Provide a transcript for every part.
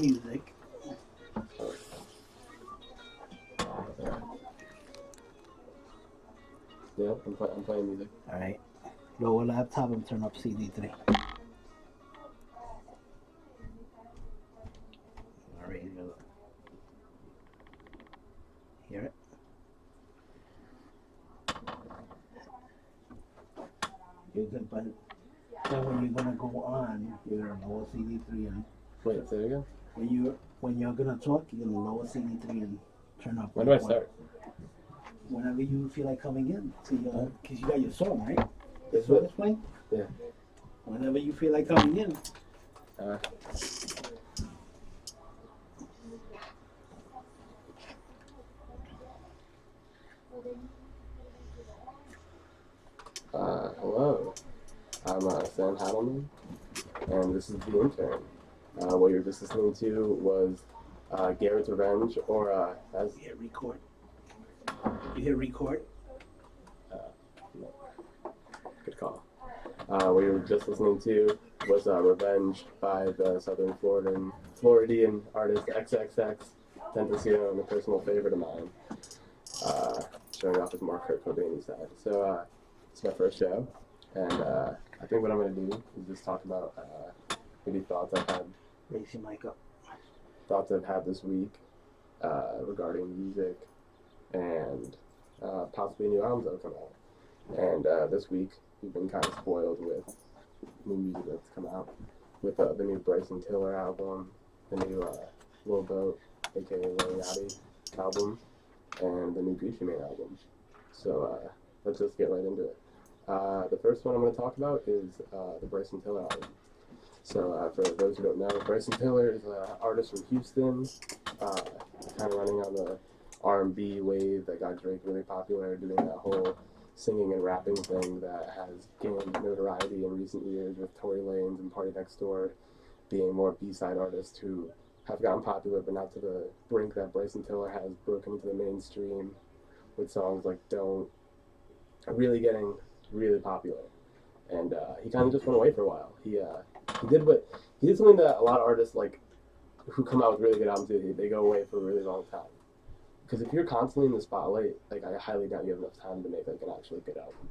music. Yeah, I'm playing music. All right. Lower laptop and turn up CD3. All right. Hear it? You're good, but then when you're gonna go on, you're gonna lower CD3 and Wait, say it again? when you're gonna talk, you're gonna lower CD3 and turn up. When do I start? Whenever you feel like coming in, because you got your song, right? The Is song it? is playing. Yeah. Whenever you feel like coming in. Hello. I'm Sam Hadelman, and this is The Intern. What you were just listening to was Garrett's Revenge, or as... You hit record. You hit record. No. Good call. What you were just listening to was Revenge by the Southern Floridian artist XXX Tentacion, a personal favorite of mine. Showing off his more Kurt Cobain side. So it's my first show, and I think what I'm going to do is just talk about maybe thoughts I've had. Raise your mic up. Thoughts I've had this week regarding music and possibly new albums that have come out. And this week we've been kind of spoiled with new music that's come out, with the new Bryson Tiller album, the new Lil Boat, aka Lil Yachty album, and the new Gucci Mane album. So let's just get right into it. The first one I'm going to talk about is the Bryson Tiller album. So for those who don't know, Bryson Tiller is an artist from Houston, kind of running on the R&B wave that got Drake really popular, doing that whole singing and rapping thing that has gained notoriety in recent years, with Tory Lanez and Party Next Door being more B-side artists who have gotten popular, but not to the brink that Bryson Tiller has, broken into the mainstream with songs like Don't, really getting really popular. And he kind of just went away for a while. He did something that a lot of artists like who come out with really good albums do. They go away for a really long time. Because if you're constantly in the spotlight, like, I highly doubt you have enough time to make like an actually good album.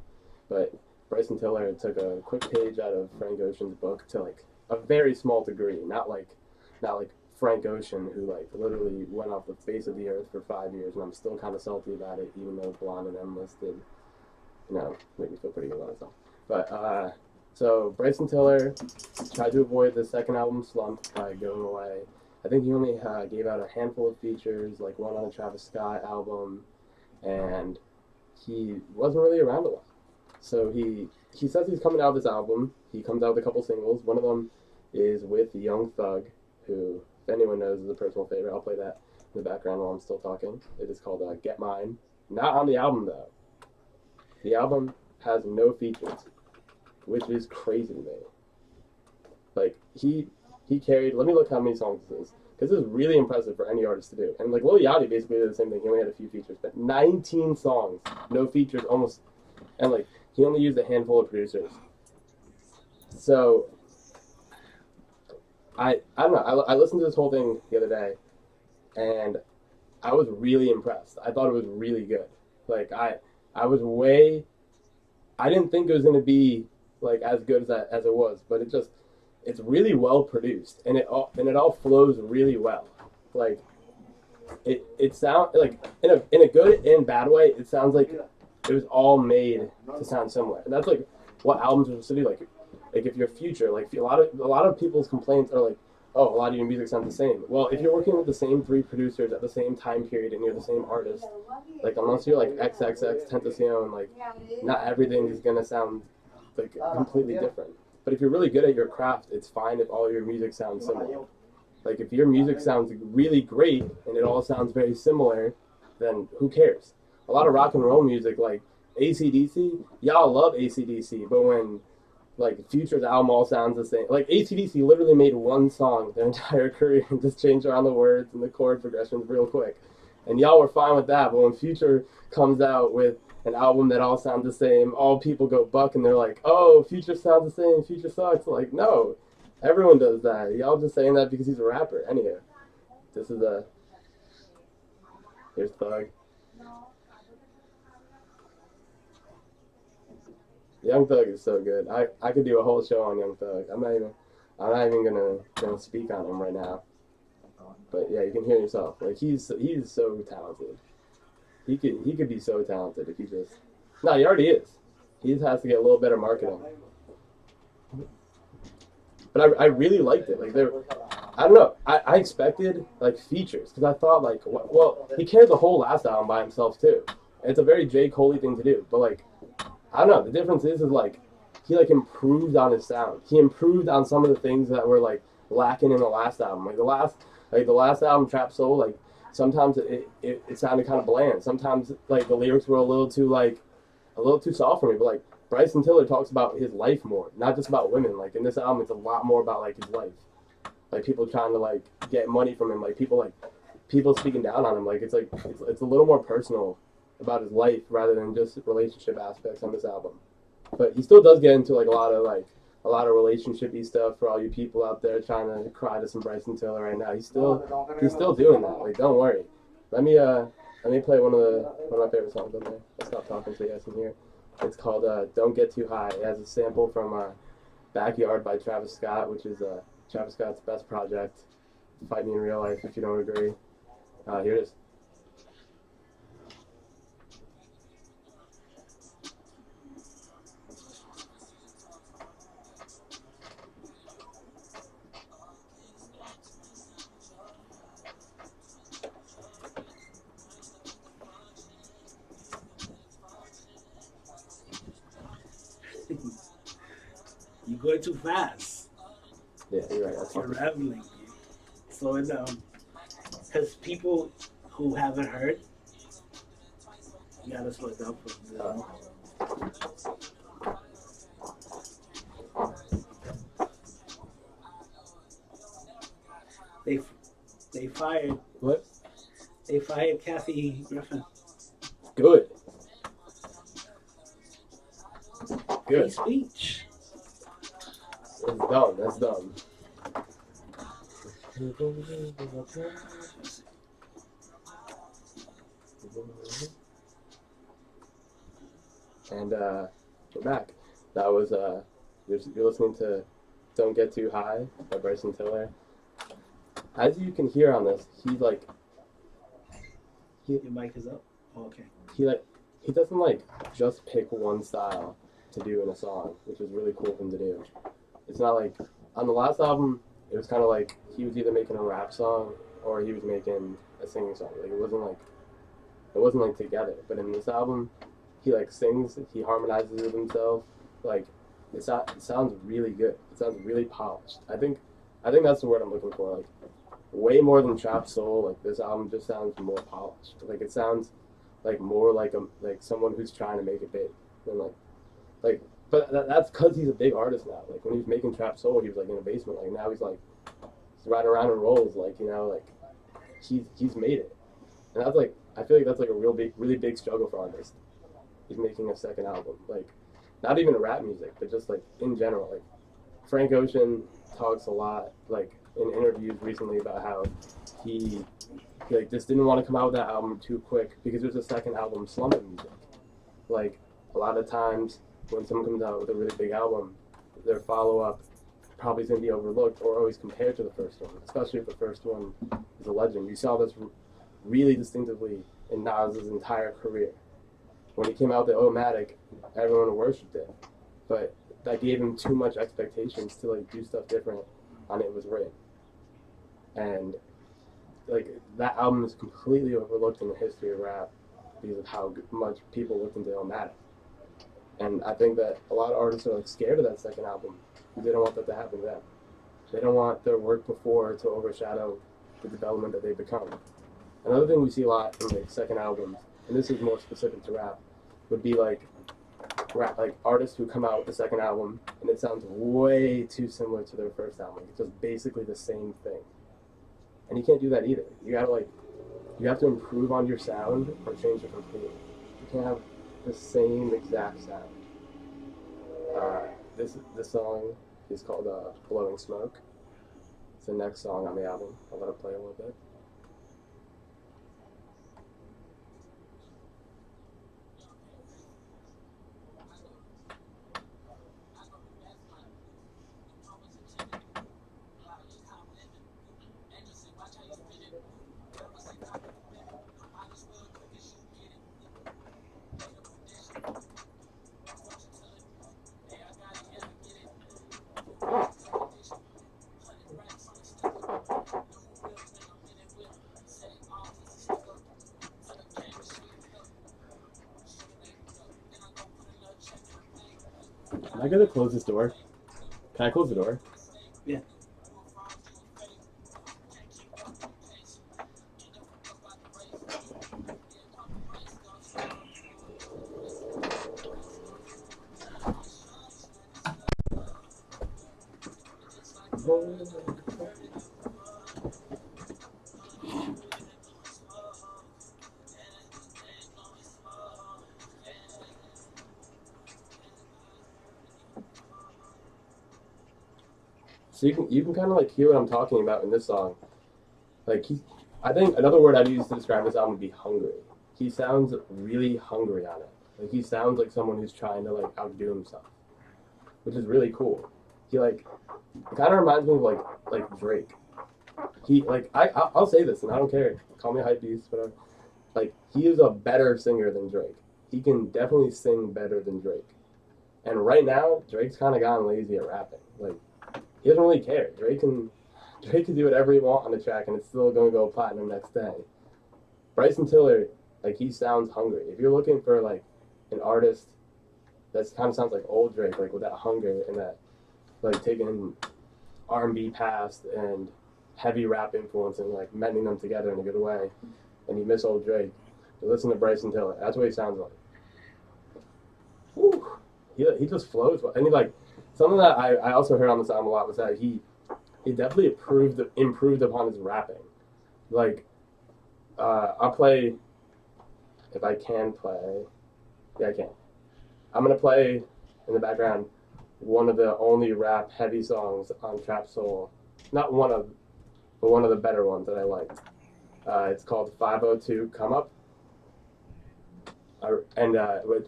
But Bryson Tiller took a quick page out of Frank Ocean's book to like a very small degree, not like Frank Ocean, who like literally went off the face of the earth for 5 years, and I'm still kind of salty about it, even though Blonde and Endless did, make me feel pretty good about myself. But so Bryson Tiller tried to avoid the second album slump by going away. I think he only gave out a handful of features, like one on the Travis Scott album, and he wasn't really around a lot. So he says he's coming out with this album. He comes out with a couple singles. One of them is with Young Thug, who, if anyone knows, is a personal favorite. I'll play that in the background while I'm still talking. It is called Get Mine. Not on the album, though. The album has no features, which is crazy to me. Like, he carried, let me look how many songs this is, because this is really impressive for any artist to do. And like Lil Yachty basically did the same thing. He only had a few features, but 19 songs, no features, almost, and like he only used a handful of producers. So I don't know. I listened to this whole thing the other day, and I was really impressed. I thought it was really good. Like I was way, I didn't think it was going to be like as good as it was, but it's really well produced, and it all flows really well. Like it sounds like in a good and bad way. It sounds like it was all made to sound similar, and that's like what albums are supposed to do. Like if you're Future, like a lot of people's complaints are like, oh, a lot of your music sounds the same. Well, if you're working with the same 3 producers at the same time period and you're the same artist, like unless you're like XXX Tentacion, like not everything is gonna sound like completely different. But if you're really good at your craft, it's fine if all your music sounds similar. Like if your music sounds really great and it all sounds very similar, then who cares? A lot of rock and roll music, like AC/DC, y'all love AC/DC, but when like Future's album all sounds the same. Like AC/DC literally made one song their entire career and just changed around the words and the chord progressions real quick. And y'all were fine with that, but when Future comes out with an album that all sounds the same, all people go buck and they're like, oh, Future sounds the same, Future sucks. Like, no. Everyone does that. Y'all just saying that because he's a rapper. Anyhow, this is a here's Thug. Young Thug is so good. I could do a whole show on Young Thug. I'm not even gonna speak on him right now. But yeah, you can hear yourself. Like he's so talented. He could be so talented if he just. No, he already is. He just has to get a little better marketing. But I really liked it. Like I don't know. I expected like features because I thought like well he carried the whole last album by himself too. And it's a very J. Coley thing to do. But like I don't know. The difference is like he like improved on his sound. He improved on some of the things that were like lacking in the last album. Like the last album, Trap Soul. Like sometimes it sounded kind of bland. Sometimes like the lyrics were a little too soft for me. But like Bryson Tiller talks about his life more, not just about women. Like in this album, it's a lot more about like his life. Like people trying to like get money from him. People speaking down on him. Like it's a little more personal about his life rather than just relationship aspects on this album. But he still does get into like a lot of relationshipy stuff for all you people out there trying to cry to some Bryson Tiller right now. He's still doing that. Like don't worry. Let me play one of my favorite songs on there. I'll stop talking so you guys can hear. It's called "Don't Get Too High." It has a sample from "Backyard" by Travis Scott, which is Travis Scott's best project. Fight me in real life if you don't agree. Here it is. You're going too fast. Yeah, you're right. That's You're fine. rambling. Slow it down. Because people who haven't heard, you gotta slow it down for them. They they fired What? they fired Kathy Griffin. Good. Free Good. speech. That's dumb. That's dumb. And we're back. That was you're listening to "Don't Get Too High" by Bryson Tiller. As you can hear on this, Your mic is up. Oh, okay. he he doesn't like just pick one style to do in a song, which is really cool for him to do. It's not like on the last album, it was kind of like he was either making a rap song or he was making a singing song. Like it wasn't like together. But in this album, he like sings, he harmonizes with himself. Like it sounds really good. It sounds really polished. I think that's the word I'm looking for. Like way more than Trap Soul. Like this album just sounds more polished. Like it sounds like more like someone who's trying to make it big than like. But that's because he's a big artist now. Like when he was making Trap Soul, he was like in a basement. Like now he's riding around in rolls. Like he's made it. And that's like I feel like that's like a really big struggle for artists. He's making a second album. Like not even rap music, but just like in general. Like Frank Ocean talks a lot, like in interviews recently about how he like just didn't want to come out with that album too quick because there's a second album slumping music. Like a lot of times when someone comes out with a really big album, their follow up probably is going to be overlooked or always compared to the first one, especially if the first one is a legend. You saw this really distinctively in Nas's entire career. When he came out with the Omatic, everyone worshipped it, but that gave him too much expectations to like do stuff different on It Was Written. And like that album is completely overlooked in the history of rap because of how much people looked into Illmatic. And I think that a lot of artists are like scared of that second album because they don't want that to happen to them. They don't want their work before to overshadow the development that they become. Another thing we see a lot in like second albums, and this is more specific to rap, would be like artists who come out with the second album and it sounds way too similar to their first album. It's just basically the same thing. And you can't do that either. You have to improve on your sound or change it completely. You can't have the same exact sound. This song He's called Blowing Smoke. It's the next song on the album. I'll let it play a little bit. Am I gonna close this door? Can I close the door? Yeah. So you can kind of like hear what I'm talking about in this song. Like I think another word I'd use to describe this album would be hungry. He sounds really hungry on it. Like he sounds like someone who's trying to like outdo himself, which is really cool. He like it kind of reminds me of like Drake. He like I'll say this and I don't care. Call me a hype beast, whatever. Like he is a better singer than Drake. He can definitely sing better than Drake. And right now, Drake's kind of gotten lazy at rapping. Like he doesn't really care. Drake can do whatever he wants on the track, and it's still gonna go platinum next day. Bryson Tiller, like he sounds hungry. If you're looking for like an artist that kind of sounds like old Drake, like with that hunger and that like taking R&B past and heavy rap influence and like mending them together in a good way, and you miss old Drake, you listen to Bryson Tiller. That's what he sounds like. Whew. He just flows. And he like something that I also heard on this album a lot was that he definitely improved upon his rapping. Like I'll play if I can play. Yeah, I can. I'm gonna play in the background one of the only rap heavy songs on Trap Soul. Not one of, but one of the better ones that I liked. It's called 502 Come Up. And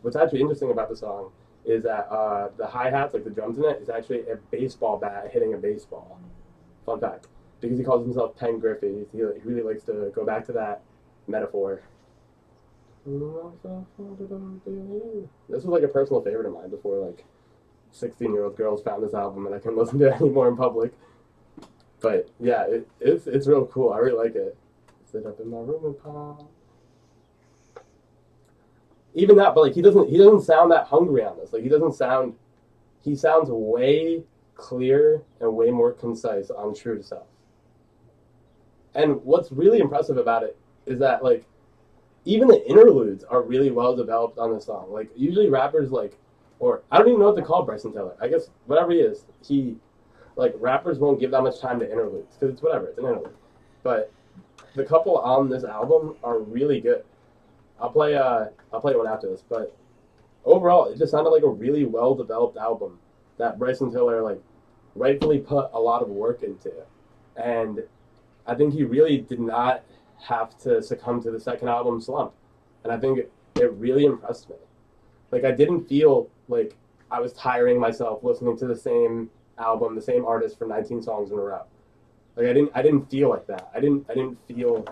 what's actually interesting about the song is that the hi-hats, like the drums in it, is actually a baseball bat hitting a baseball. Fun fact. Because he calls himself Pen Griffey, he really likes to go back to that metaphor. This was like a personal favorite of mine before like 16-year-old girls found this album and I couldn't listen to it anymore in public. But yeah, it's real cool. I really like it. Sit up in my room and pop. Even that, but like he doesn't sound that hungry on this. Like he sounds way clearer and way more concise on True to Self. And what's really impressive about it is that like even the interludes are really well developed on the song. Like usually rappers like, or I don't even know what to call Bryson Tiller. I guess whatever he is, like rappers won't give that much time to interludes because it's whatever, it's an interlude. But the couple on this album are really good. I'll play one after this, but overall, it just sounded like a really well developed album that Bryson Tiller like rightfully put a lot of work into, and I think he really did not have to succumb to the second album slump, and I think it really impressed me. Like I didn't feel like I was tiring myself listening to the same album, the same artist for 19 songs in a row. Like I didn't feel like that. I didn't feel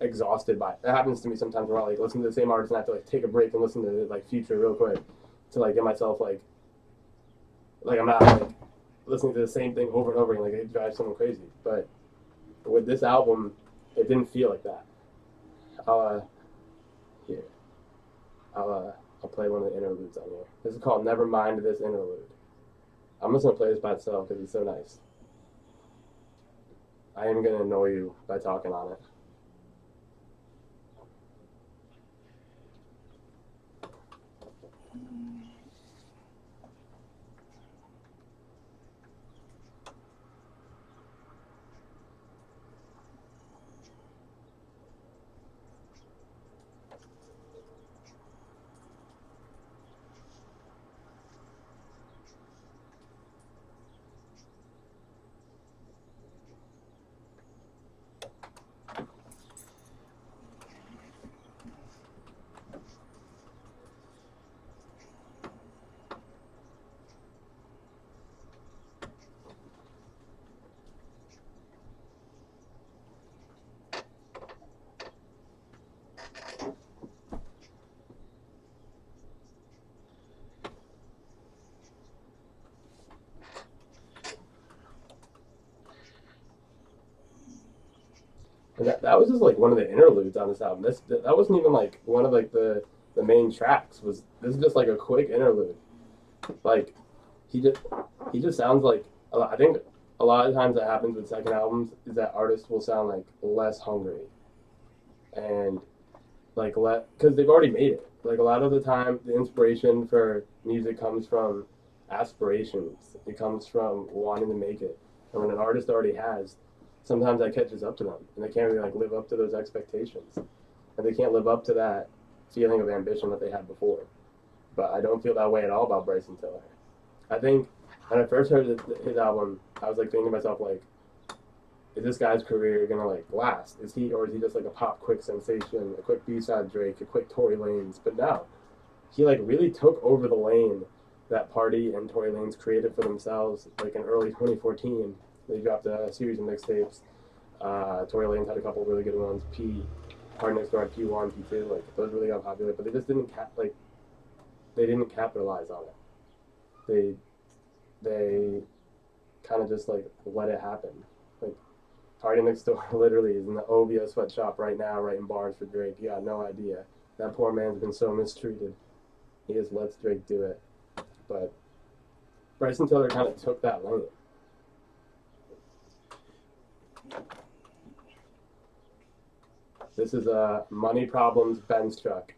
exhausted by it. That happens to me sometimes where I like listen to the same artist and I have to like take a break and listen to like Future real quick to like get myself like I'm not like listening to the same thing over and over again. Like it drives someone crazy. But with this album, it didn't feel like that. I'll play one of the interludes on here. This is called Never Mind This Interlude. I'm just gonna play this by itself because it's so nice. I am gonna annoy you by talking on it. And that was just like one of the interludes on this album. That wasn't even like one of like the main tracks. This is just like a quick interlude. Like he just he just sounds like I think a lot of times that happens with second albums is that artists will sound like less hungry and like let because they've already made it. Like a lot of the time, the inspiration for music comes from aspirations. It comes from wanting to make it. And when an artist already has, sometimes that catches up to them, and they can't really like live up to those expectations, and they can't live up to that feeling of ambition that they had before. But I don't feel that way at all about Bryson Tiller. I think when I first heard his album, I was like thinking to myself like, is this guy's career gonna like last? Is he or is he just like a pop quick sensation, a quick B-side Drake, a quick Tory Lanez? But no, he like really took over the lane that Party and Tory Lanez created for themselves. Like in early 2014, they dropped a series of mixtapes. Tory Lanez had a couple really good ones. Hard Next Door had P1, P2, like those really got popular, but they just didn't they didn't capitalize on it. They kind of just like let it happen. Like Party Next Door literally is in the OVO sweatshop right now, writing bars for Drake. You got no idea. That poor man's been so mistreated. He just lets Drake do it. But Bryson Tiller kind of took that lane. This is a Money Problems Benz truck.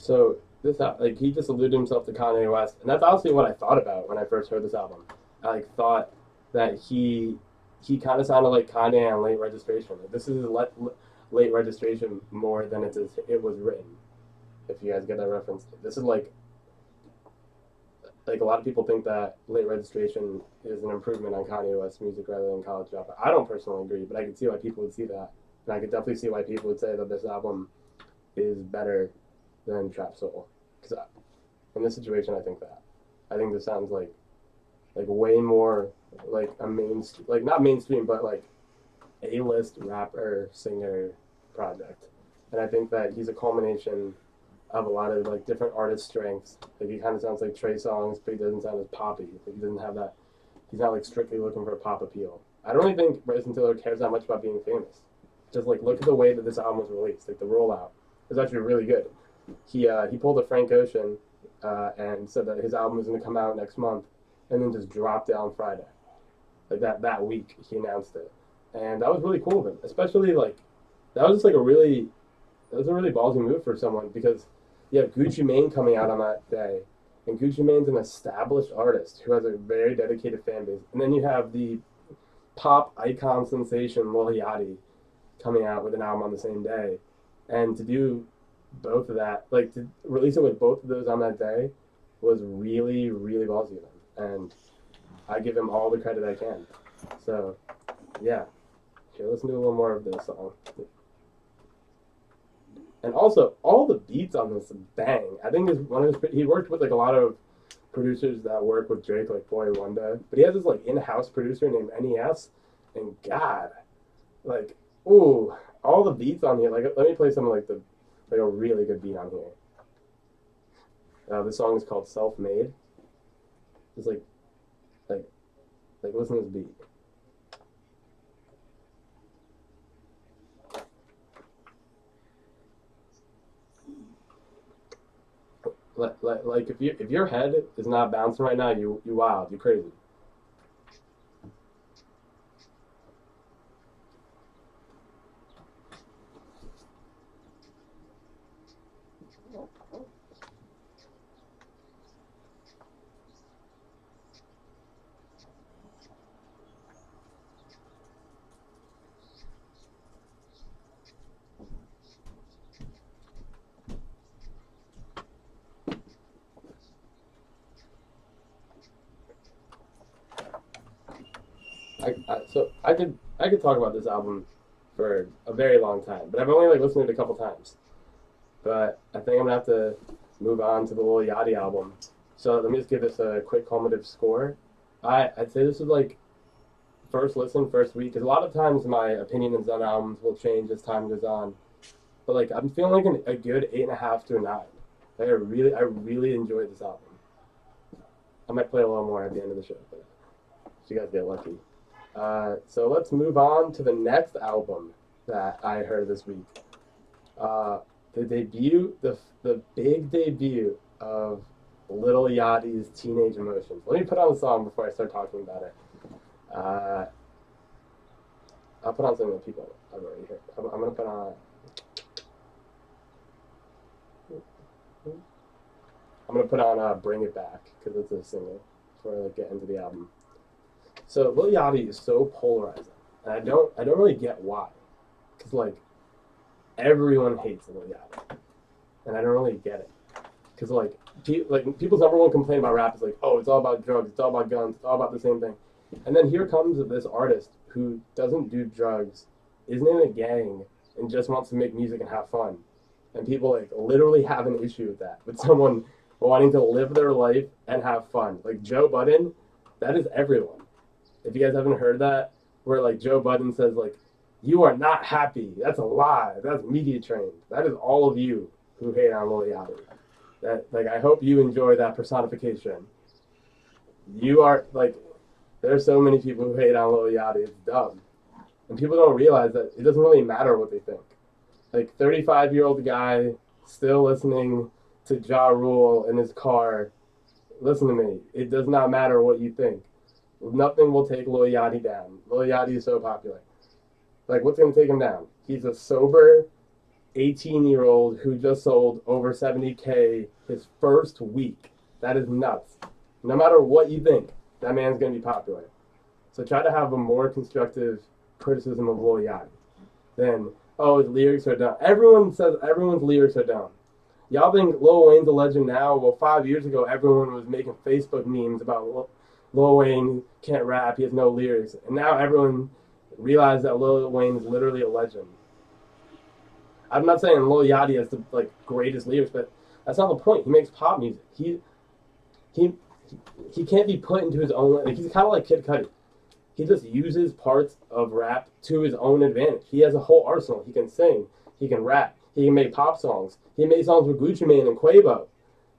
So this like he just alluded himself to Kanye West, and that's honestly what I thought about when I first heard this album. I like thought that he kind of sounded like Kanye on Late Registration. Like, this is Late Registration more than it was written. If you guys get that reference, this is like a lot of people think that Late Registration is an improvement on Kanye West's music rather than College Dropout. I don't personally agree, but I can see why people would see that, and I could definitely see why people would say that this album is better than Trap Soul. Because in this situation, I think this sounds like way more like a mainstream, like not mainstream, but like A-list rapper singer project. And I think that he's a culmination of a lot of like different artist strengths. Like he kind of sounds like Trey Songz, but he doesn't sound as poppy. Like he doesn't have that. He's not like strictly looking for a pop appeal. I don't really think Bryson Tiller cares that much about being famous. Just like look at the way that this album was released. Like the rollout was actually really good. He pulled a Frank Ocean and said that his album was going to come out next month, and then just dropped it on Friday. Like that week he announced it, and that was really cool of him. Especially like that was just like a really ballsy move for someone because you have Gucci Mane coming out on that day, and Gucci Mane's an established artist who has a very dedicated fan base, and then you have the pop icon sensation Lil Yachty coming out with an album on the same day, and to do both of that, like to release it with both of those on that day, was really, really ballsy of him, and I give him all the credit I can. So, yeah, here, listen to a little more of this song. And also, all the beats on this bang. I think he worked with like a lot of producers that work with Drake, like Boy Wonder, but he has this like in-house producer named NES, and God, like, ooh, all the beats on here. Like, let me play some of like a really good beat on here. This song is called Self Made. It's like listen to this beat. Like if your head is not bouncing right now, you wild, you crazy. I could talk about this album for a very long time, but I've only like listened to it a couple times. But I think I'm gonna have to move on to the Lil Yachty album. So let me just give this a quick cumulative score. I'd say this is like first listen, first week, because a lot of times my opinions on albums will change as time goes on. But like I'm feeling like a good 8.5 to a 9. Like I really enjoyed this album. I might play a little more at the end of the show, but if you guys get lucky. So let's move on to the next album that I heard this week. The debut, the big debut of Lil Yachty's Teenage Emotions. Let me put on the song before I start talking about it. I'll put on something that people have already heard. I'm gonna put on. I'm gonna put on "Bring It Back" because it's a single before I like get into the album. So Lil Yachty is so polarizing, and I don't really get why, because like everyone hates Lil Yachty, and I don't really get it, because like people's number one complaint about rap is like, oh, it's all about drugs, it's all about guns, it's all about the same thing, and then here comes this artist who doesn't do drugs, isn't in a gang, and just wants to make music and have fun, and people like literally have an issue with that, with someone wanting to live their life and have fun. Like Joe Budden, that is everyone. If you guys haven't heard that, where like Joe Budden says like, "You are not happy. That's a lie. That's media trained." That is all of you who hate on Lil Yachty. That like I hope you enjoy that personification. You are like, there's so many people who hate on Lil Yachty. It's dumb, and people don't realize that it doesn't really matter what they think. Like 35-year-old guy still listening to Ja Rule in his car. Listen to me. It does not matter what you think. Nothing will take Lil Yachty down. Lil Yachty is so popular. Like, what's going to take him down? He's a sober 18-year-old who just sold over 70K his first week. That is nuts. No matter what you think, that man's going to be popular. So try to have a more constructive criticism of Lil Yachty than, oh, his lyrics are dumb. Everyone says everyone's lyrics are dumb. Y'all think Lil Wayne's a legend now? Well, 5 years ago, everyone was making Facebook memes about Lil Wayne can't rap, he has no lyrics. And now everyone realized that Lil Wayne is literally a legend. I'm not saying Lil Yachty has the like greatest lyrics, but that's not the point. He makes pop music. He can't be put into his own, like he's kind of like Kid Cudi. He just uses parts of rap to his own advantage. He has a whole arsenal. He can sing, he can rap, he can make pop songs. He made songs with Gucci Mane and Quavo.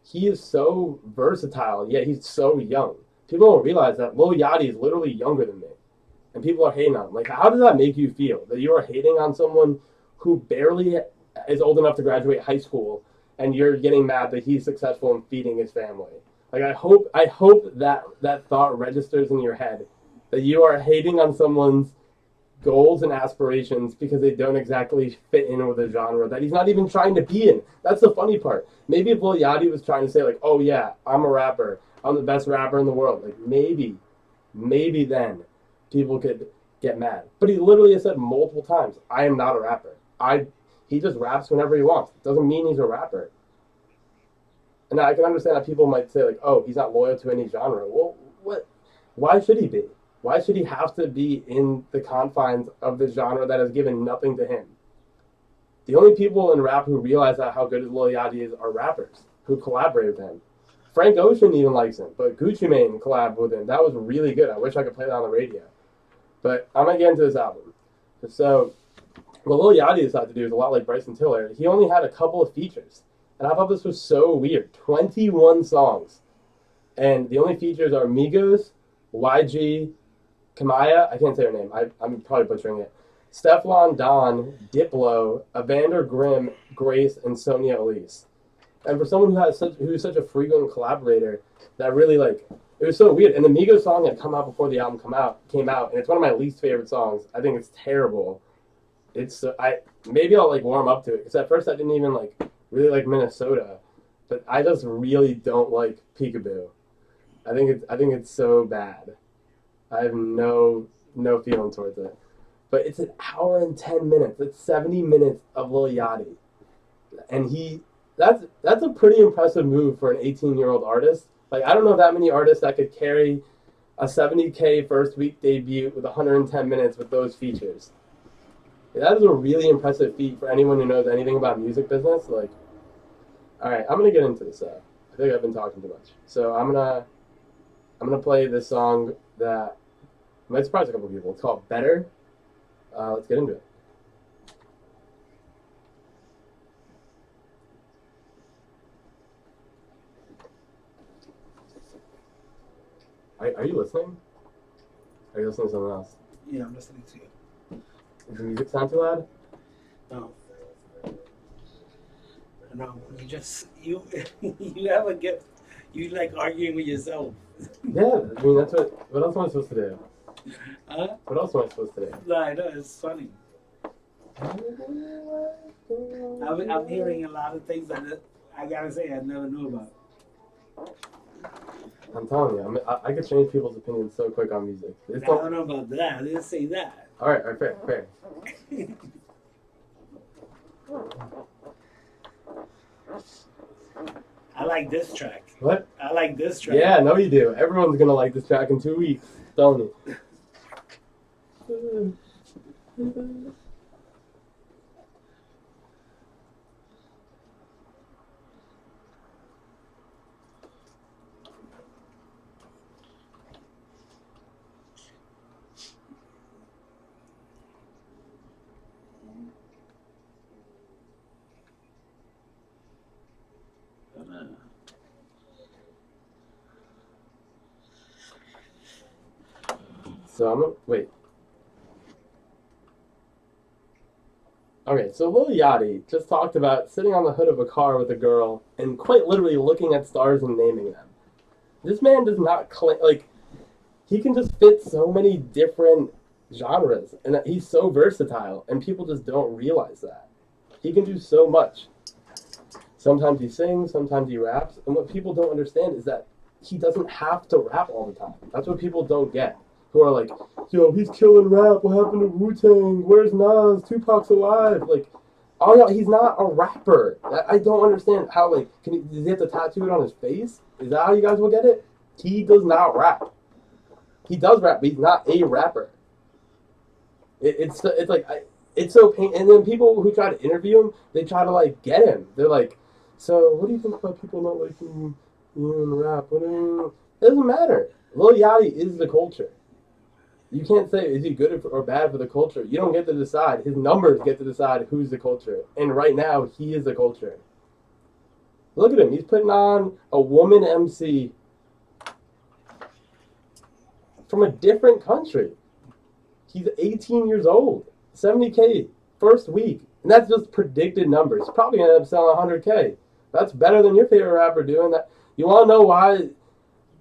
He is so versatile, yet he's so young. People don't realize that Lil Yachty is literally younger than me. And people are hating on him. Like, how does that make you feel? That you are hating on someone who barely is old enough to graduate high school, and you're getting mad that he's successful in feeding his family. Like, I hope that thought registers in your head, that you are hating on someone's goals and aspirations because they don't exactly fit in with a genre that he's not even trying to be in. That's the funny part. Maybe if Lil Yachty was trying to say like, oh yeah, I'm a rapper, I'm the best rapper in the world, like maybe then people could get mad. But he literally has said multiple times, I am not a rapper. He just raps whenever he wants. It doesn't mean he's a rapper. And I can understand that people might say like, oh, he's not loyal to any genre. Well, what? Why should he be? Why should he have to be in the confines of the genre that has given nothing to him? The only people in rap who realize that how good Lil Yachty is are rappers who collaborate with him. Frank Ocean even likes him, but Gucci Mane collabed with him. That was really good. I wish I could play that on the radio. But I'm going to get into this album. So what Lil Yachty decided to do is a lot like Bryson Tiller. He only had a couple of features. And I thought this was so weird. 21 songs. And the only features are Migos, YG, Kamaya, I can't say her name. I'm probably butchering it. Stefflon Don, Diplo, Evander Grimm, Grace, and Sonia Elise. And for someone who's such a frequent collaborator, that really like it was so weird. And the Migos song had come out before the album came out, and it's one of my least favorite songs. I think it's terrible. Maybe I'll like warm up to it because at first I didn't even like really like Minnesota, but I just really don't like Peekaboo. I think it's so bad. I have no feeling towards it. But it's an hour and 10 minutes. It's 70 minutes of Lil Yachty. And that's a pretty impressive move for an 18-year-old artist. Like, I don't know that many artists that could carry a 70K first week debut with 110 minutes with those features. That is a really impressive feat for anyone who knows anything about music business. Like, all right, I'm gonna get into this. I think I've been talking too much, so I'm gonna play this song that might surprise a couple people. It's called "Better." Let's get into it. Are you listening? Are you listening to something else? Yeah, I'm listening to you. Does the music sound too loud? No. No, you you have a gift. You like arguing with yourself. Yeah, I mean that's what else am I supposed to do? Huh? What else am I supposed to do? No, I know, it's funny. I'm hearing a lot of things that I gotta say I never knew about. I'm telling you, I could change people's opinions so quick on music. I don't know about that. I didn't say that. All right, fair. I like this track. What? I like this track. Yeah, no, you do. Everyone's gonna like this track in 2 weeks. Telling you. So I'm gonna wait. Okay, so Lil Yachty just talked about sitting on the hood of a car with a girl and quite literally looking at stars and naming them. This man does not claim like he can just fit so many different genres and he's so versatile and people just don't realize that. He can do so much. Sometimes he sings, sometimes he raps, and what people don't understand is that he doesn't have to rap all the time. That's what people don't get. Who are like, yo, he's killing rap. What happened to Wu-Tang? Where's Nas? Tupac's alive. Like, oh yeah, he's not a rapper. I don't understand how, like, does he have to tattoo it on his face? Is that how you guys will get it? He does not rap. He does rap, but he's not a rapper. It's like, it's so pain. And then people who try to interview him, they try to, like, get him. They're like, so what do you think about people not liking you and rap? It doesn't matter. Lil Yachty is the culture. You can't say, is he good or bad for the culture? You don't get to decide. His numbers get to decide who's the culture. And right now, he is the culture. Look at him. He's putting on a woman MC from a different country. He's 18 years old. 70K first week. And that's just predicted numbers. He's probably going to end up selling 100K. That's better than your favorite rapper doing that. You want to know why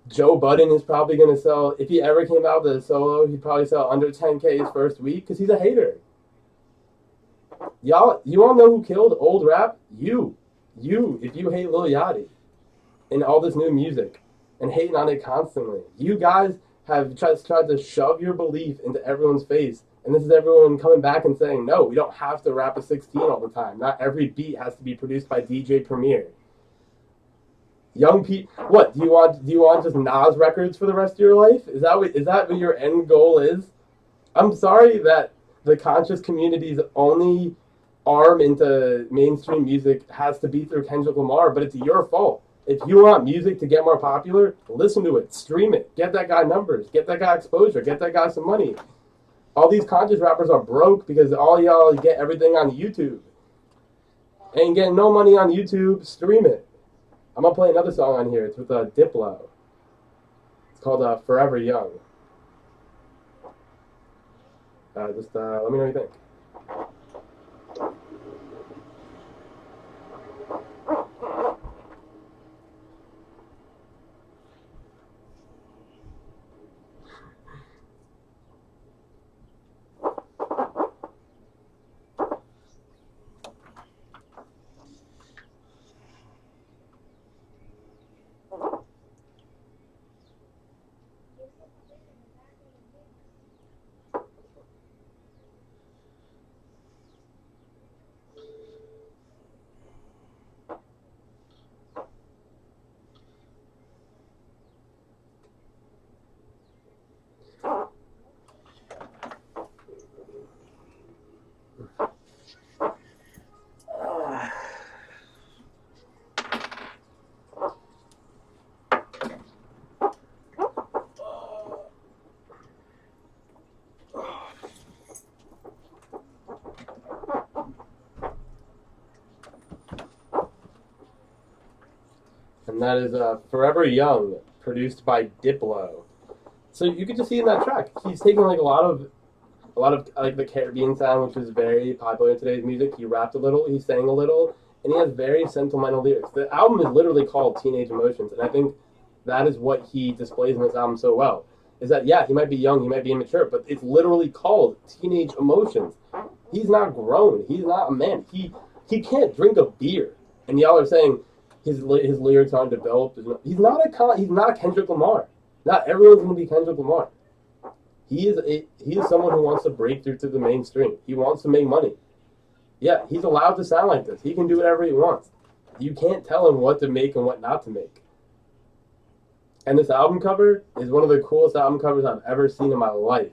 Joe Budden is probably going to sell, if he ever came out with a solo, he'd probably sell under 10K his first week because he's a hater. Y'all, you all know who killed old rap? You, if you hate Lil Yachty and all this new music and hating on it constantly. You guys have tried to shove your belief into everyone's face. And this is everyone coming back and saying, no, we don't have to rap a 16 all the time. Not every beat has to be produced by DJ Premier. Young people, what do you want? Just Nas records for the rest of your life? Is that what your end goal is? I'm sorry that the conscious community's only arm into mainstream music has to be through Kendrick Lamar, but it's your fault. If you want music to get more popular, listen to it, stream it, get that guy numbers, get that guy exposure, get that guy some money. All these conscious rappers are broke because all y'all get everything on YouTube. Ain't getting no money on YouTube, stream it. I'm going to play another song on here. It's with Diplo. It's called Forever Young. Let me know what you think. and that is Forever Young, produced by Diplo. So you could just see in that track, he's taking like a lot of like the Caribbean sound, which is very popular in today's music. He rapped a little, he sang a little, and he has very sentimental lyrics. The album is literally called Teenage Emotions, and I think that is what he displays in this album so well. Is that yeah, he might be young, he might be immature, but it's literally called Teenage Emotions. He's not grown. He's not a man. He can't drink a beer, and y'all are saying his lyrics aren't developed. He's not a Kendrick Lamar. Not everyone's gonna be Kendrick Lamar. He is someone who wants to break through to the mainstream. He wants to make money. Yeah, he's allowed to sound like this. He can do whatever he wants. You can't tell him what to make and what not to make. And this album cover is one of the coolest album covers I've ever seen in my life.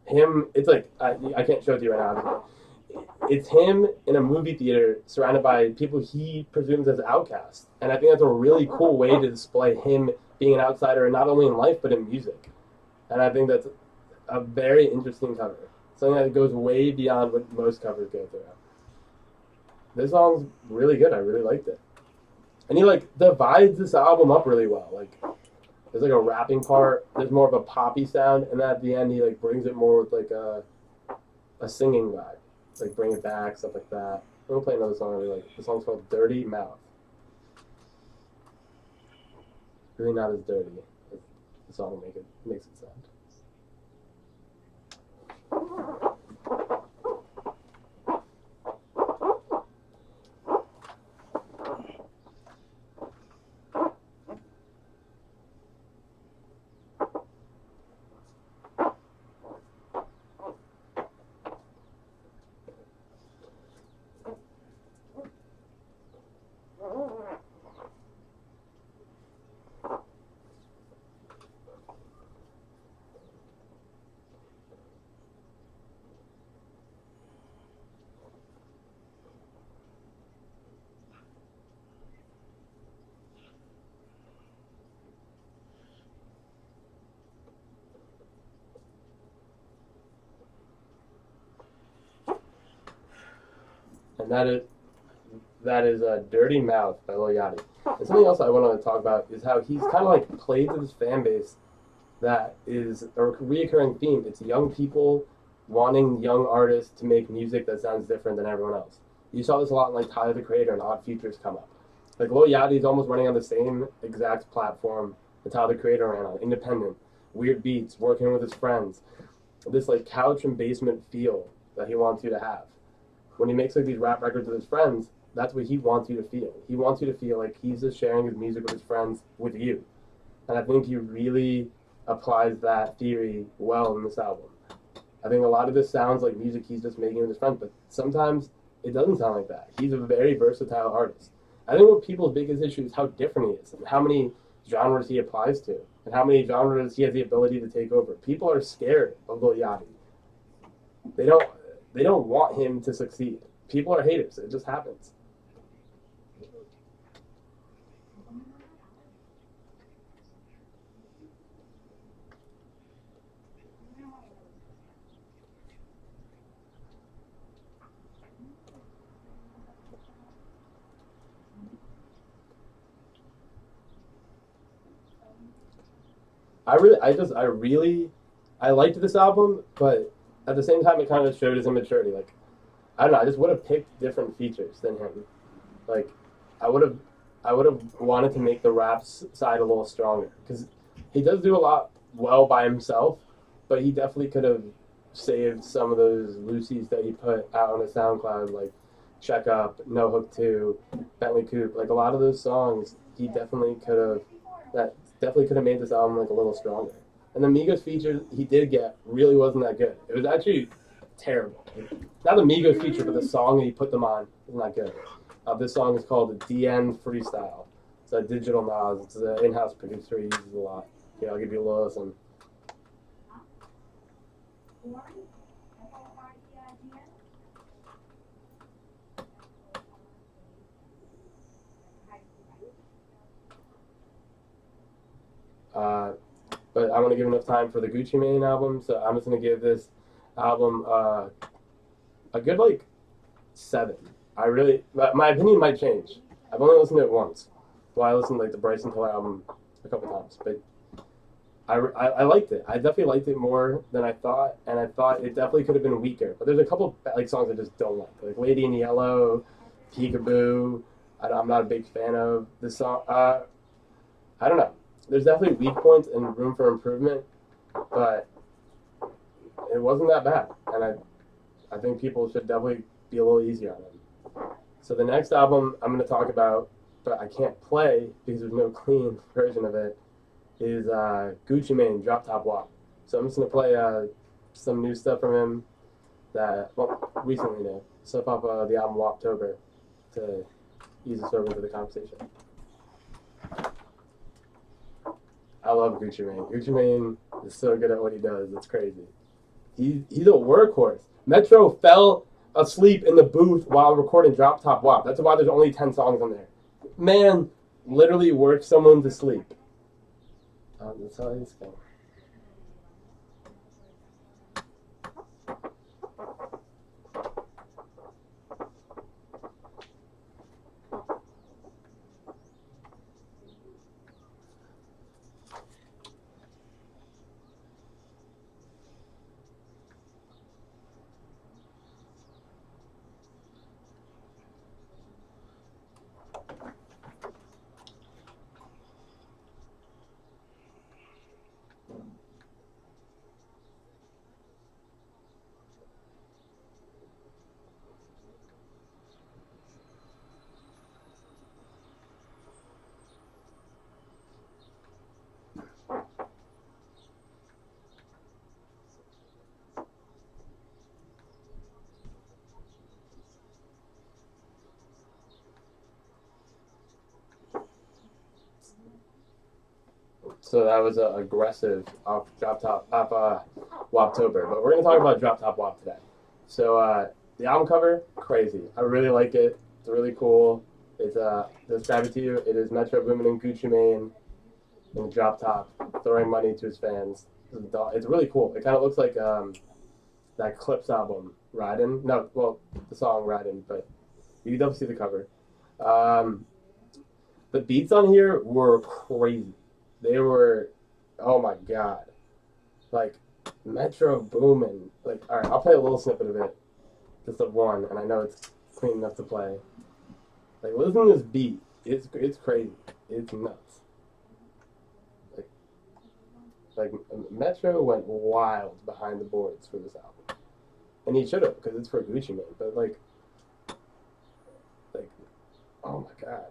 It's like I can't show it to you right now. It's him in a movie theater surrounded by people he presumes as outcasts. And I think that's a really cool way to display him being an outsider, not only in life but in music. And I think that's a very interesting cover. Something that goes way beyond what most covers go through. This song's really good. I really liked it. And he like divides this album up really well. Like there's like a rapping part, there's more of a poppy sound, and then at the end he like brings it more with like a singing vibe. Like Bring It Back, stuff like that. I'm gonna play another song I really like. The song's called Dirty Mouth. Really not as dirty. The song makes it sound. And that is Dirty Mouth by Lil Yachty. And something else I want to talk about is how he's kind of like played to this fan base that is a reoccurring theme. It's young people wanting young artists to make music that sounds different than everyone else. You saw this a lot in like Tyler the Creator and Odd Futures come up. Like Lil Yachty is almost running on the same exact platform that Tyler the Creator ran on, independent, weird beats, working with his friends. This like couch and basement feel that he wants you to have. When he makes like these rap records with his friends, that's what he wants you to feel. He wants you to feel like he's just sharing his music with his friends with you. And I think he really applies that theory well in this album. I think a lot of this sounds like music he's just making with his friends, but sometimes it doesn't sound like that. He's a very versatile artist. I think what people's biggest issue is how different he is and how many genres he applies to and how many genres he has the ability to take over. People are scared of Lil Yachty. They don't want him to succeed. People are haters. It just happens. I liked this album, but at the same time, it kind of showed his immaturity. Like, I don't know, I just would have picked different features than him. Like, I would have wanted to make the rap side a little stronger because he does do a lot well by himself, but he definitely could have saved some of those Lucy's that he put out on his SoundCloud, like Check Up, No Hook 2, Bentley Coupe. Like a lot of those songs, he definitely could have. That definitely could have made this album like a little stronger. And the Migos feature he did get really wasn't that good. It was actually terrible. Not the Migos feature, but the song that he put them on is not good. This song is called the DN Freestyle. It's a digital Nas. It's an in-house producer he uses a lot. Yeah, I'll give you a little listen. But I want to give enough time for the Gucci Mane album, so I'm just going to give this album a good, like, 7. My opinion might change. I've only listened to it once. Well, I listened like the Bryson Tiller album a couple times, but I liked it. I definitely liked it more than I thought, and I thought it definitely could have been weaker. But there's a couple like songs I just don't like Lady in Yellow, Peekaboo. I'm not a big fan of this song. I don't know. There's definitely weak points and room for improvement, but it wasn't that bad, and I think people should definitely be a little easier on him. So the next album I'm going to talk about, but I can't play because there's no clean version of it, is Gucci Mane, Drop Top WAP. So I'm just going to play some new stuff from him that, well, recently new. Stuff off the album Waptober to ease us over into the conversation. I love Gucci Mane. Gucci Mane is so good at what he does. It's crazy. He's a workhorse. Metro fell asleep in the booth while recording Drop Top WAP. That's why there's only 10 songs on there. Man literally worked someone to sleep. That's how he's going. So that was aggressive off Waptober. But we're going to talk about Drop Top WAP today. So the album cover, crazy. I really like it. It's really cool. It's describe it to you. It is Metro Boomin and Gucci Mane in the drop top throwing money to his fans. It's really cool. It kind of looks like that Clips album, Ridin'. No, well, the song Ridin', but you can definitely see the cover. The beats on here were crazy. They were, oh my god, like Metro Boomin. Like, all right, I'll play a little snippet of it, just of one, and I know it's clean enough to play. Like, listen to this beat. It's crazy. It's nuts. Like Metro went wild behind the boards for this album, and he should have because it's for Gucci Mane. But like, oh my god.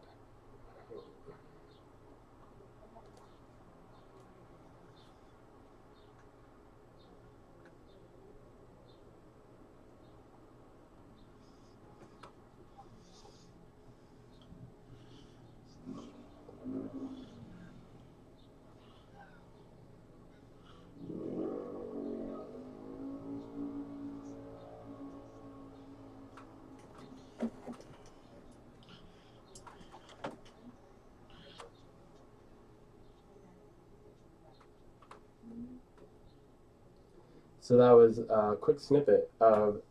So that was a quick snippet of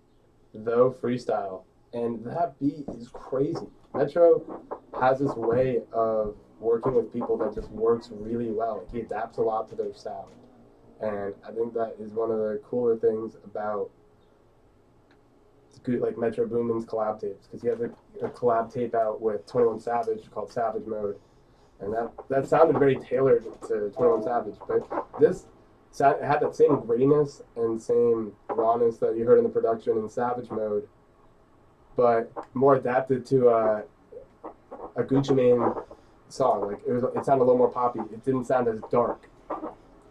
Though Freestyle, and that beat is crazy. Metro has this way of working with people that just works really well. Like, he adapts a lot to their sound, and I think that is one of the cooler things about like Metro Boomin's collab tapes, because he has a collab tape out with 21 Savage called Savage Mode, and that sounded very tailored to 21 Savage, but this it had that same grittiness and same rawness that you heard in the production in Savage Mode, but more adapted to a Gucci Mane song. Like, it sounded a little more poppy. It didn't sound as dark,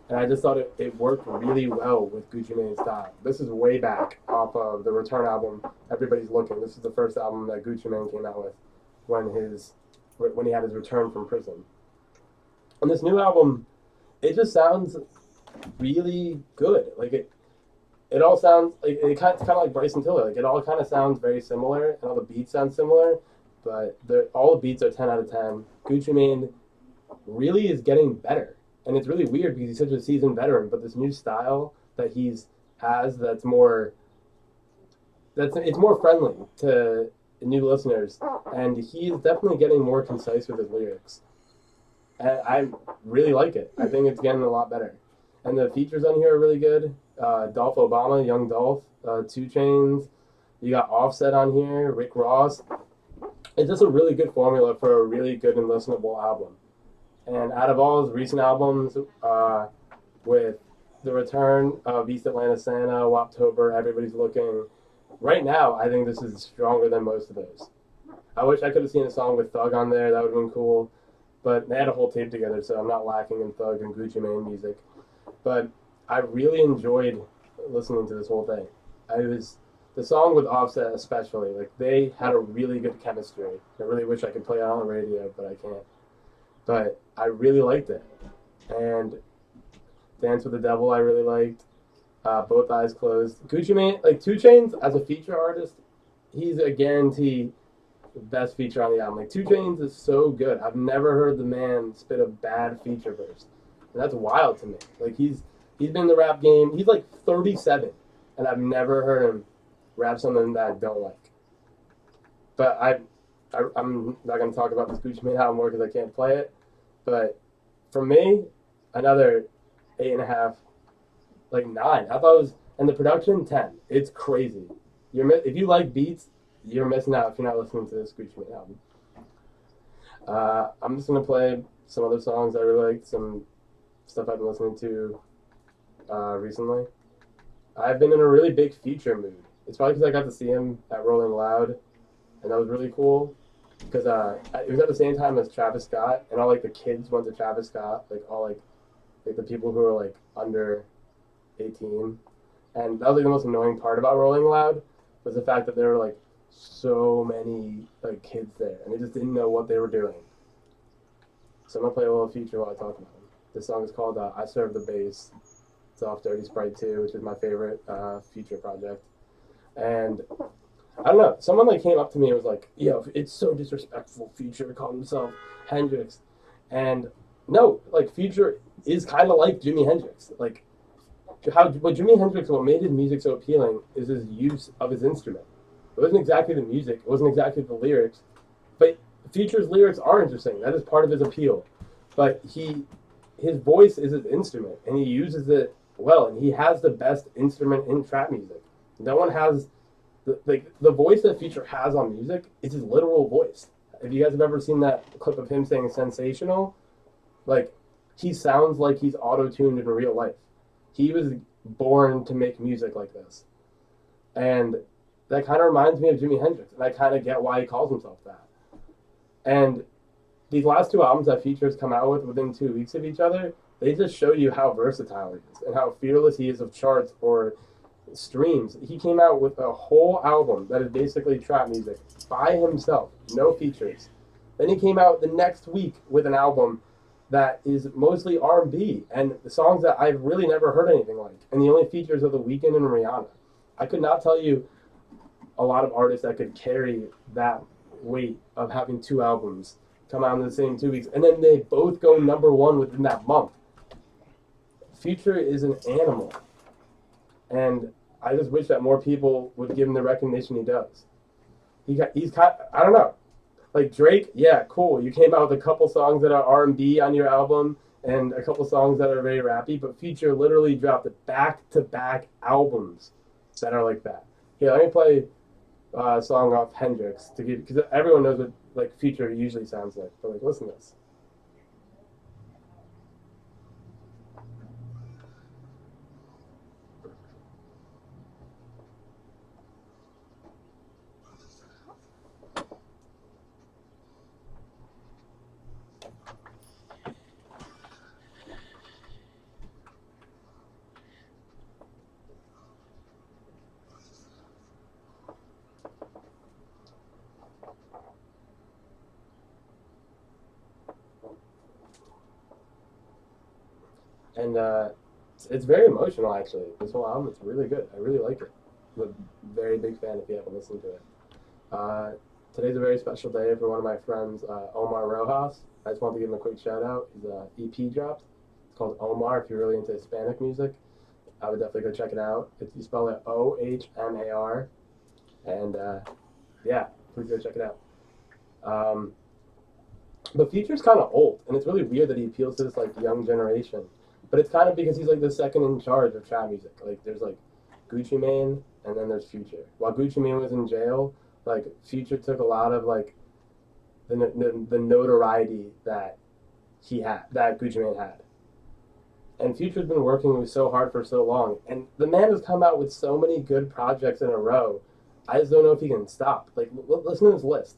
and I just thought it worked really well with Gucci Mane's style. This is way back off of the Return album, Everybody's Looking. This is the first album that Gucci Mane came out with when he had his return from prison. On this new album, it just sounds really good. Like, it all sounds like it's kind of like Bryson Tiller. Like, it all kind of sounds very similar, and all the beats sound similar, but all the beats are 10 out of 10. Gucci Mane really is getting better, and it's really weird because he's such a seasoned veteran. But this new style that has it's more friendly to new listeners, and he is definitely getting more concise with his lyrics. And I really like it. I think it's getting a lot better. And the features on here are really good. Dolph Obama, Young Dolph, 2 Chainz. You got Offset on here, Rick Ross. It's just a really good formula for a really good and listenable album. And out of all his recent albums, with the return of East Atlanta Santa, Woptober, Everybody's Looking, right now I think this is stronger than most of those. I wish I could have seen a song with Thug on there. That would have been cool. But they had a whole tape together, so I'm not lacking in Thug and Gucci Mane music. But I really enjoyed listening to this whole thing. I was the song with Offset especially. Like they had a really good chemistry. I really wish I could play it on the radio, but I can't. But I really liked it. And Dance with the Devil, I really liked. Both Eyes Closed. Gucci Mane, like 2 Chainz as a feature artist, he's a guarantee best feature on the album. Like 2 Chainz is so good. I've never heard the man spit a bad feature verse, and that's wild to me. Like he's been in the rap game. He's like 37, and I've never heard him rap something that I don't like. But I'm not gonna talk about this Gucci Mane album more because I can't play it. But for me, another 8.5, like 9. I thought it was, and the production 10. It's crazy. If you like beats, you're missing out if you're not listening to this Gucci Mane album. I'm just gonna play some other songs I really liked, some stuff I've been listening to recently. I've been in a really big Future mood. It's probably because I got to see him at Rolling Loud, and that was really cool. Because it was at the same time as Travis Scott, and all like the kids went to Travis Scott, like all like the people who were like under 18, and that was like the most annoying part about Rolling Loud was the fact that there were like so many like kids there, and they just didn't know what they were doing. So I'm gonna play a little Future while I talk about him. This song is called "I Serve the Bass." It's off Dirty Sprite 2, which is my favorite Future project, and I don't know. Someone like came up to me and was like, "Yo, it's so disrespectful." Future called himself Hendrix, and no, like Future is kind of like Jimi Hendrix. Like what Jimi Hendrix, what made his music so appealing is his use of his instrument. It wasn't exactly the music. It wasn't exactly the lyrics, but Future's lyrics are interesting. That is part of his appeal. But his voice is his instrument, and he uses it well. And he has the best instrument in trap music. No one has. The voice that Future has on music is his literal voice. If you guys have ever seen that clip of him saying "sensational," like he sounds like he's auto-tuned in real life. He was born to make music like this, and that kind of reminds me of Jimi Hendrix, and I kind of get why he calls himself that. And these last 2 albums that Future's come out with within 2 weeks of each other, they just show you how versatile he is and how fearless he is of charts or streams. He came out with a whole album that is basically trap music by himself, no features. Then he came out the next week with an album that is mostly R&B and the songs that I've really never heard anything like. And the only features are The Weeknd and Rihanna. I could not tell you a lot of artists that could carry that weight of having 2 albums come out in the same 2 weeks, and then they both go #1 within that month. Future is an animal, and I just wish that more people would give him the recognition he does. He's kind. I don't know. Like Drake, yeah, cool. You came out with a couple songs that are R&B on your album and a couple songs that are very rappy, but Future literally dropped back-to-back albums that are like that. Here, let me play a song off Hendrix to give, because everyone knows what like Future usually sounds like. But like, listen to this. And it's very emotional, actually. This whole album is really good. I really like it. I'm a very big fan if you haven't listened to it. Uh, Today's a very special day for one of my friends, Omar Rojas. I just want to give him a quick shout out. His EP dropped. It's called Omar. If you're really into Hispanic music, I would definitely go check it out. You spell it Ohmar. And yeah, please go check it out. But Future's kind of old, and it's really weird that he appeals to this like young generation. But it's kind of because he's like the second in charge of trap music. Like there's like Gucci Mane, and then there's Future. While Gucci Mane was in jail, like Future took a lot of like the notoriety that that Gucci Mane had. And Future's been working so hard for so long, and the man has come out with so many good projects in a row. I just don't know if he can stop. Like, listen to this list.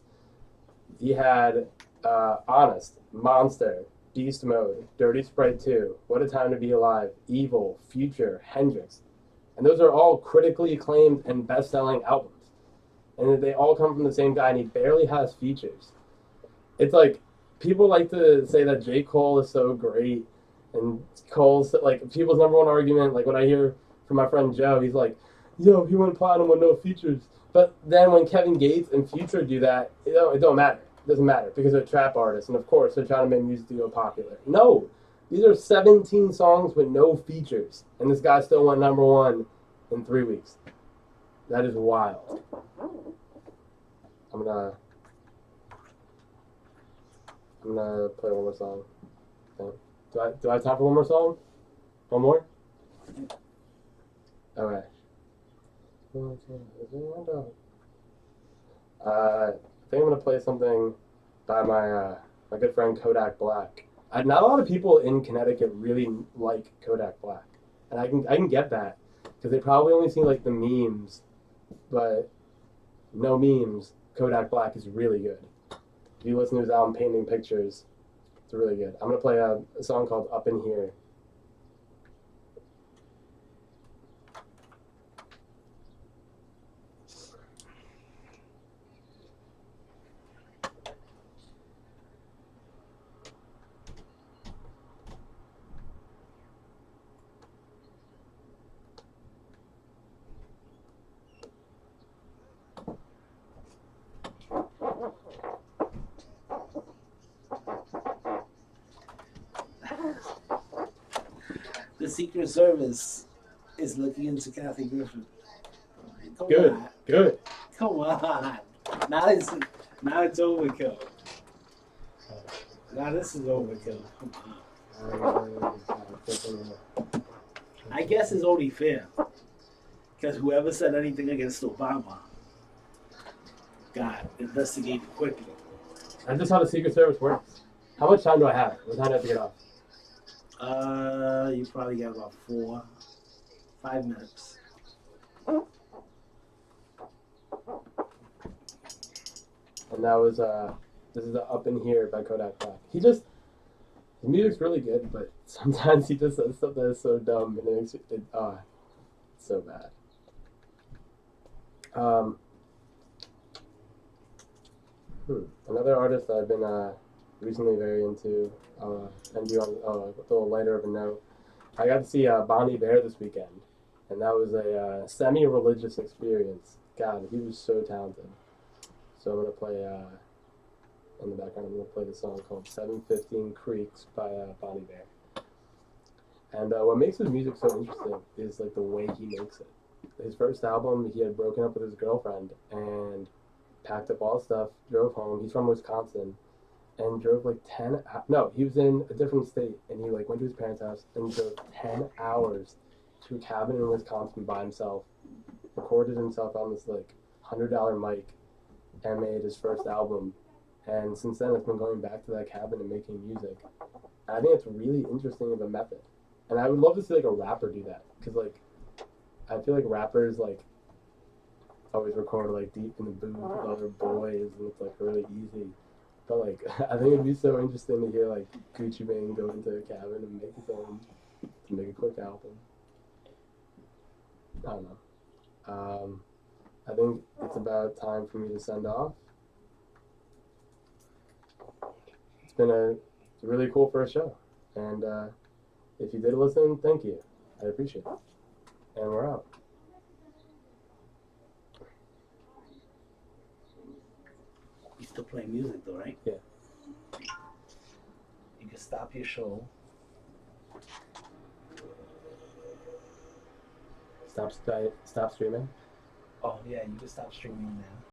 He had Honest, Monster, Beast Mode, Dirty Sprite 2, What a Time to Be Alive, Evil, Future, Hendrix. And those are all critically acclaimed and best-selling albums. And they all come from the same guy, and he barely has features. It's like, people like to say that J. Cole is so great, and Cole's, like, people's number one argument, like, when I hear from my friend Joe, he's like, yo, he went platinum with no features. But then when Kevin Gates and Future do that, it don't matter. It doesn't matter because they're trap artists, and of course they're trying to make music to go popular. No, these are 17 songs with no features, and this guy still went number one in 3 weeks. That is wild. I'm gonna play one more song. Do I have time for one more song? One more? Okay. I think I'm gonna play something by my good friend Kodak Black. Not a lot of people in Connecticut really like Kodak Black, and I can get that because they probably only see like the memes, but no memes. Kodak Black is really good. If you listen to his album Painting Pictures, it's really good. I'm gonna play a song called Up in Here. The Secret Service is looking into Kathy Griffin. Good, good. Come on. Now it's overkill. Now this is overkill. Come on. I guess it's only fair. Because whoever said anything against Obama got investigated quickly. That's just how the Secret Service works. How much time do I have? What time do I have to get off? You probably got about 5 minutes. And that was this is Up in Here by Kodak Black. His music's really good, but sometimes he just says stuff that is so dumb and it makes it so bad. Another artist that I've been recently very into, and do on a little lighter of a note. I got to see Bon Iver this weekend, and that was a semi-religious experience. God, he was so talented. So I'm gonna play in the background. I'm gonna play the song called 715 Creeks by Bon Iver. And what makes his music so interesting is like the way he makes it. His first album, he had broken up with his girlfriend and packed up all his stuff, drove home. He's from Wisconsin, and drove like he was in a different state, and he like went to his parents' house and drove 10 hours to a cabin in Wisconsin by himself, recorded himself on this like $100 mic, and made his first album. And since then, it's been going back to that cabin and making music. And I think it's really interesting of a method. And I would love to see like a rapper do that, because like I feel like rappers like always record like deep in the booth with other boys, and it's like really easy. But like I think it'd be so interesting to hear like Gucci Mane go into a cabin and make his own, to make a quick album. I don't know. I think it's about time for me to send off. It's been a really cool first show, and if you did listen, thank you. I appreciate it. And we're out. You still playing music though, right? Yeah. You can stop your show. Stop streaming. Oh yeah, you can stop streaming now.